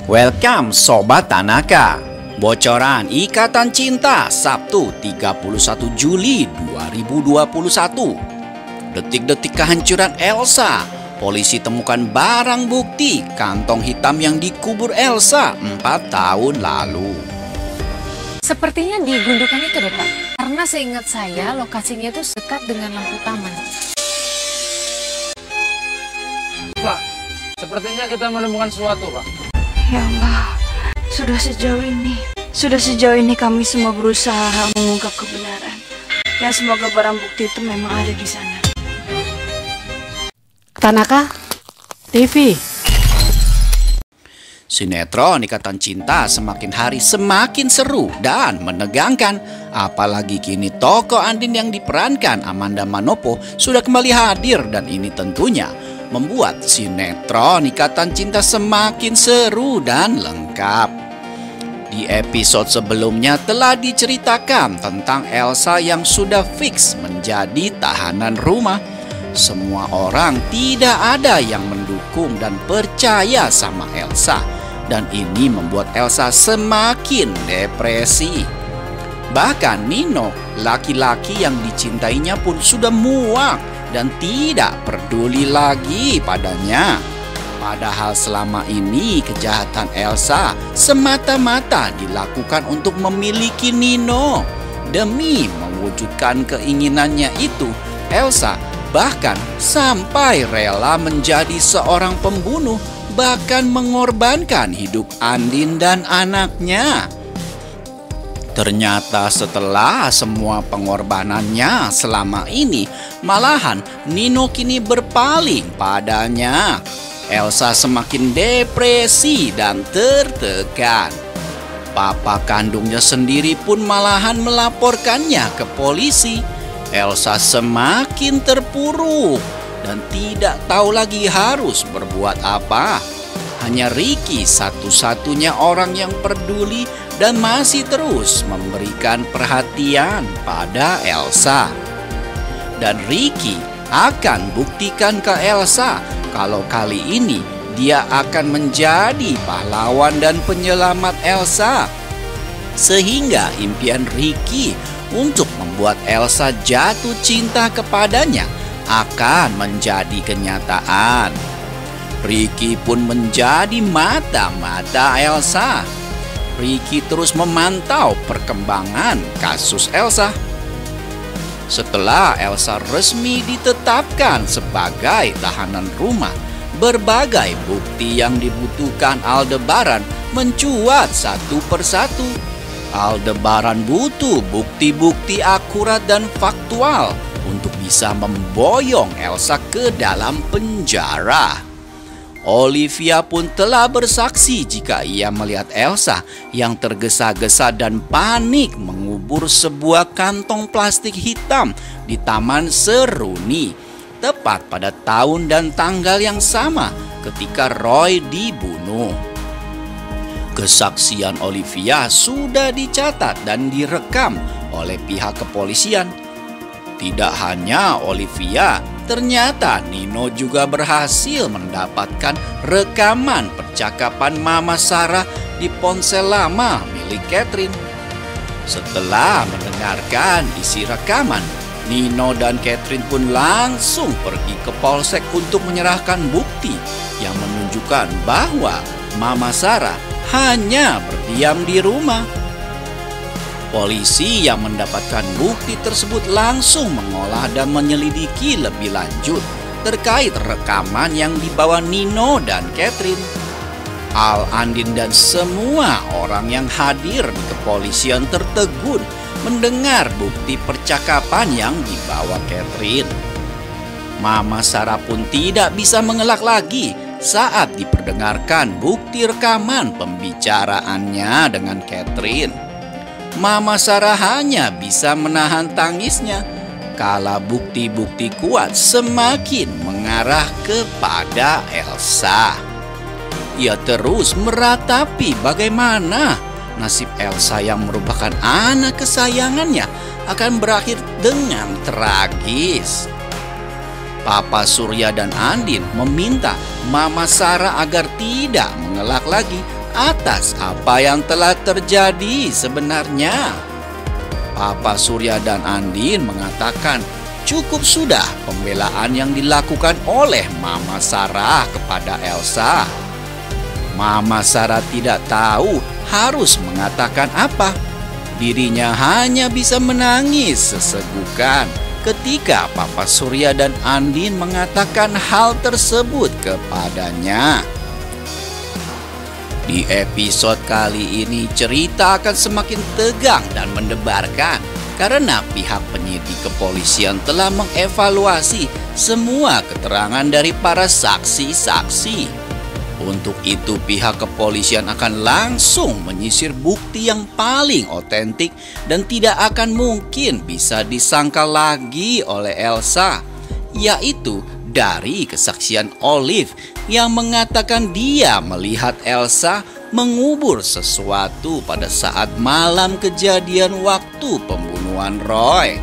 Welcome Sobat Tanaka. Bocoran Ikatan Cinta Sabtu 31 Juli 2021. Detik-detik kehancuran Elsa. Polisi temukan barang bukti kantong hitam yang dikubur Elsa 4 tahun lalu. Sepertinya di gundukan itu deh Pak. Karena seingat saya lokasinya itu dekat dengan lampu taman. Pak, sepertinya kita menemukan sesuatu, Pak. Ya Allah, sudah sejauh ini kami semua berusaha mengungkap kebenaran. Ya semoga barang bukti itu memang ada di sana. Tanaka TV. Sinetron Ikatan Cinta semakin hari semakin seru dan menegangkan. Apalagi kini tokoh Andin yang diperankan Amanda Manopo sudah kembali hadir, dan ini tentunya membuat sinetron Ikatan Cinta semakin seru dan lengkap. Di episode sebelumnya telah diceritakan tentang Elsa yang sudah fix menjadi tahanan rumah. Semua orang tidak ada yang mendukung dan percaya sama Elsa, dan ini membuat Elsa semakin depresi. Bahkan Nino, laki-laki yang dicintainya pun sudah muak dan tidak peduli lagi padanya. Padahal selama ini kejahatan Elsa semata-mata dilakukan untuk memiliki Nino. Demi mewujudkan keinginannya itu, Elsa bahkan sampai rela menjadi seorang pembunuh, bahkan mengorbankan hidup Andin dan anaknya. Ternyata setelah semua pengorbanannya selama ini, malahan Nino kini berpaling padanya. Elsa semakin depresi dan tertekan. Papa kandungnya sendiri pun malahan melaporkannya ke polisi. Elsa semakin terpuruk dan tidak tahu lagi harus berbuat apa. Hanya Ricky satu-satunya orang yang peduli dan masih terus memberikan perhatian pada Elsa. Dan Ricky akan buktikan ke Elsa kalau kali ini dia akan menjadi pahlawan dan penyelamat Elsa. Sehingga impian Ricky untuk membuat Elsa jatuh cinta kepadanya akan menjadi kenyataan. Ricky pun menjadi mata-mata Elsa. Ricky terus memantau perkembangan kasus Elsa. Setelah Elsa resmi ditetapkan sebagai tahanan rumah, berbagai bukti yang dibutuhkan Aldebaran mencuat satu persatu. Aldebaran butuh bukti-bukti akurat dan faktual untuk bisa memboyong Elsa ke dalam penjara. Olivia pun telah bersaksi jika ia melihat Elsa yang tergesa-gesa dan panik mengubur sebuah kantong plastik hitam di Taman Seruni, tepat pada tahun dan tanggal yang sama ketika Roy dibunuh. Kesaksian Olivia sudah dicatat dan direkam oleh pihak kepolisian. Tidak hanya Olivia, ternyata Nino juga berhasil mendapatkan rekaman percakapan Mama Sarah di ponsel lama milik Catherine. Setelah mendengarkan isi rekaman, Nino dan Catherine pun langsung pergi ke polsek untuk menyerahkan bukti yang menunjukkan bahwa Mama Sarah hanya berdiam di rumah. Polisi yang mendapatkan bukti tersebut langsung mengolah dan menyelidiki lebih lanjut terkait rekaman yang dibawa Nino dan Catherine. Al, Andin dan semua orang yang hadir di kepolisian tertegun mendengar bukti percakapan yang dibawa Catherine. Mama Sarah pun tidak bisa mengelak lagi saat diperdengarkan bukti rekaman pembicaraannya dengan Catherine. Mama Sarah hanya bisa menahan tangisnya kala bukti-bukti kuat semakin mengarah kepada Elsa. Ia terus meratapi bagaimana nasib Elsa yang merupakan anak kesayangannya akan berakhir dengan tragis. Papa Surya dan Andin meminta Mama Sarah agar tidak mengelak lagi atas apa yang telah terjadi sebenarnya. Papa Surya dan Andin mengatakan cukup sudah pembelaan yang dilakukan oleh Mama Sarah kepada Elsa. Mama Sarah tidak tahu harus mengatakan apa. Dirinya hanya bisa menangis sesegukan ketika Papa Surya dan Andin mengatakan hal tersebut kepadanya. Di episode kali ini cerita akan semakin tegang dan mendebarkan karena pihak penyidik kepolisian telah mengevaluasi semua keterangan dari para saksi-saksi. Untuk itu pihak kepolisian akan langsung menyisir bukti yang paling otentik dan tidak akan mungkin bisa disangkal lagi oleh Elsa, yaitu dari kesaksian Olive yang mengatakan dia melihat Elsa mengubur sesuatu pada saat malam kejadian waktu pembunuhan Roy.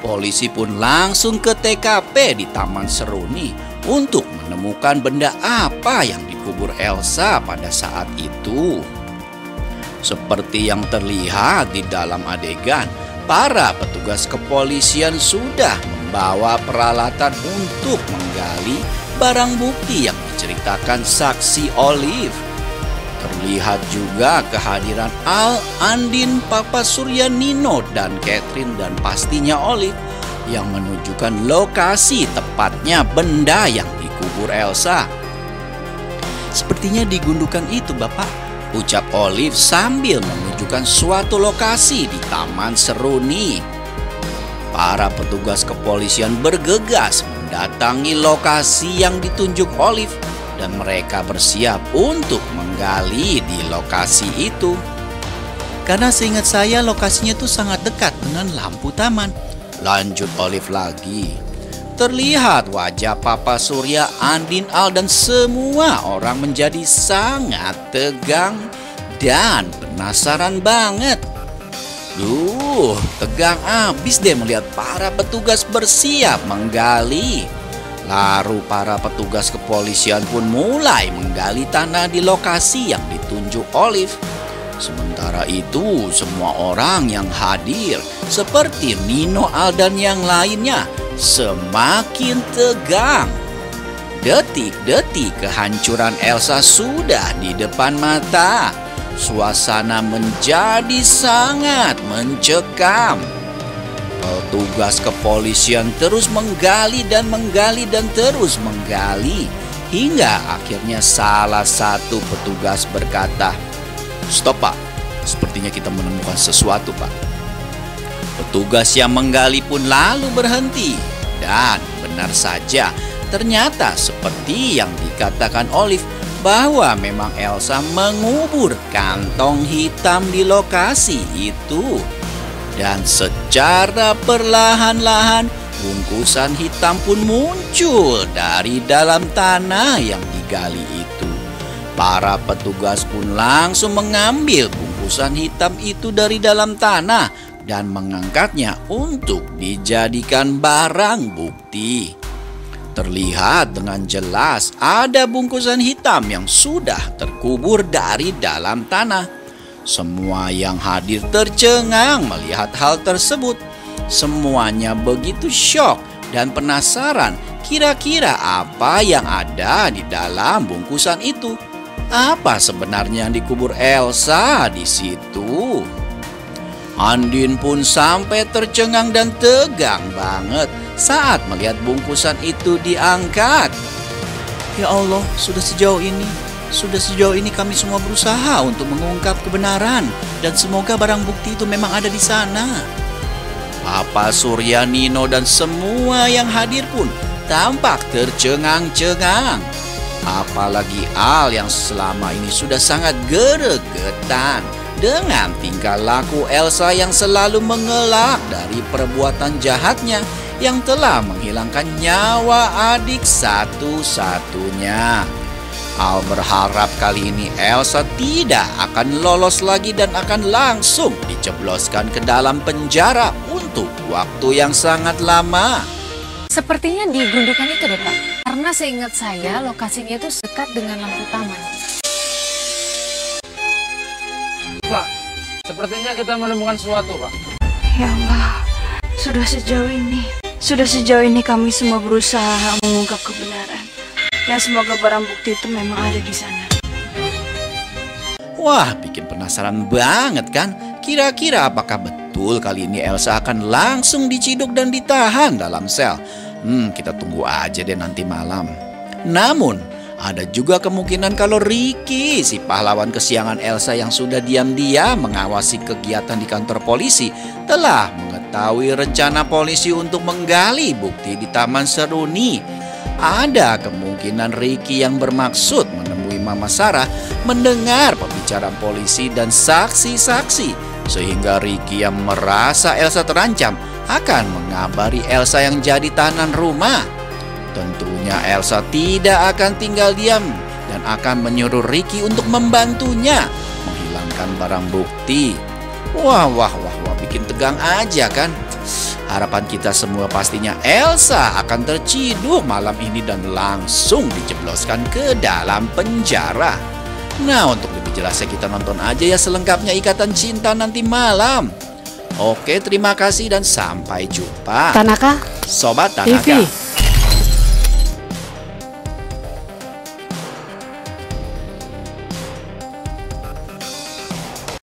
Polisi pun langsung ke TKP di Taman Seruni untuk menemukan benda apa yang dikubur Elsa pada saat itu. Seperti yang terlihat di dalam adegan, para petugas kepolisian sudah membawa peralatan untuk menggali barang bukti yang diceritakan saksi Olive. Terlihat juga kehadiran Al, Andin, Papa Surya, Nino, dan Catherine, dan pastinya Olive yang menunjukkan lokasi tepatnya benda yang dikubur Elsa. Sepertinya di gundukan itu, Bapak, ucap Olive sambil menunjukkan suatu lokasi di Taman Seruni. Para petugas kepolisian bergegas mendatangi lokasi yang ditunjuk Olive dan mereka bersiap untuk menggali di lokasi itu. Karena seingat saya lokasinya itu sangat dekat dengan lampu taman, lanjut Olive lagi. Terlihat wajah Papa Surya, Andin, Al, dan semua orang menjadi sangat tegang dan penasaran banget. Tegang abis deh melihat para petugas bersiap menggali. Lalu para petugas kepolisian pun mulai menggali tanah di lokasi yang ditunjuk Olive. Sementara itu, semua orang yang hadir seperti Nino, Al, dan yang lainnya semakin tegang. Detik-detik kehancuran Elsa sudah di depan mata. Suasana menjadi sangat mencekam. Petugas kepolisian terus menggali dan terus menggali hingga akhirnya salah satu petugas berkata, "Stop, Pak. Sepertinya kita menemukan sesuatu, Pak." Petugas yang menggali pun lalu berhenti. Dan benar saja, ternyata seperti yang dikatakan Olive bahwa memang Elsa mengubur kantong hitam di lokasi itu. Dan secara perlahan-lahan bungkusan hitam pun muncul dari dalam tanah yang digali itu. Para petugas pun langsung mengambil bungkusan hitam itu dari dalam tanah dan mengangkatnya untuk dijadikan barang bukti. Terlihat dengan jelas ada bungkusan hitam yang sudah terkubur dari dalam tanah. Semua yang hadir tercengang melihat hal tersebut. Semuanya begitu syok dan penasaran kira-kira apa yang ada di dalam bungkusan itu. Apa sebenarnya yang dikubur Elsa di situ? Andin pun sampai tercengang dan tegang banget saat melihat bungkusan itu diangkat. Ya Allah, sudah sejauh ini kami semua berusaha untuk mengungkap kebenaran dan semoga barang bukti itu memang ada di sana. Papa Surya, Nino, dan semua yang hadir pun tampak tercengang-cengang. Apalagi Al yang selama ini sudah sangat geregetan dengan tingkah laku Elsa yang selalu mengelak dari perbuatan jahatnya yang telah menghilangkan nyawa adik satu-satunya. Al berharap kali ini Elsa tidak akan lolos lagi dan akan langsung dijebloskan ke dalam penjara untuk waktu yang sangat lama. Sepertinya di gundukan itu deh, Pak. Karena seingat saya lokasinya itu dekat dengan lampu taman. Sepertinya kita menemukan sesuatu, Pak. Ya Allah, sudah sejauh ini kami semua berusaha mengungkap kebenaran. Ya semoga barang bukti itu memang ada di sana. Wah, bikin penasaran banget kan? Kira-kira apakah betul kali ini Elsa akan langsung diciduk dan ditahan dalam sel? Kita tunggu aja deh nanti malam. Namun, ada juga kemungkinan kalau Ricky, si pahlawan kesiangan Elsa yang sudah diam-diam mengawasi kegiatan di kantor polisi, telah mengetahui rencana polisi untuk menggali bukti di Taman Seruni. Ada kemungkinan Ricky yang bermaksud menemui Mama Sarah mendengar pembicaraan polisi dan saksi-saksi, sehingga Ricky yang merasa Elsa terancam akan mengabari Elsa yang jadi tahanan rumah. Tentunya Elsa tidak akan tinggal diam dan akan menyuruh Ricky untuk membantunya menghilangkan barang bukti. Wah, bikin tegang aja kan? Harapan kita semua pastinya Elsa akan terciduk malam ini dan langsung dijebloskan ke dalam penjara. Nah, untuk lebih jelasnya kita nonton aja ya selengkapnya Ikatan Cinta nanti malam. Oke, terima kasih dan sampai jumpa. Tanaka, Sobat Tanaka. Devi.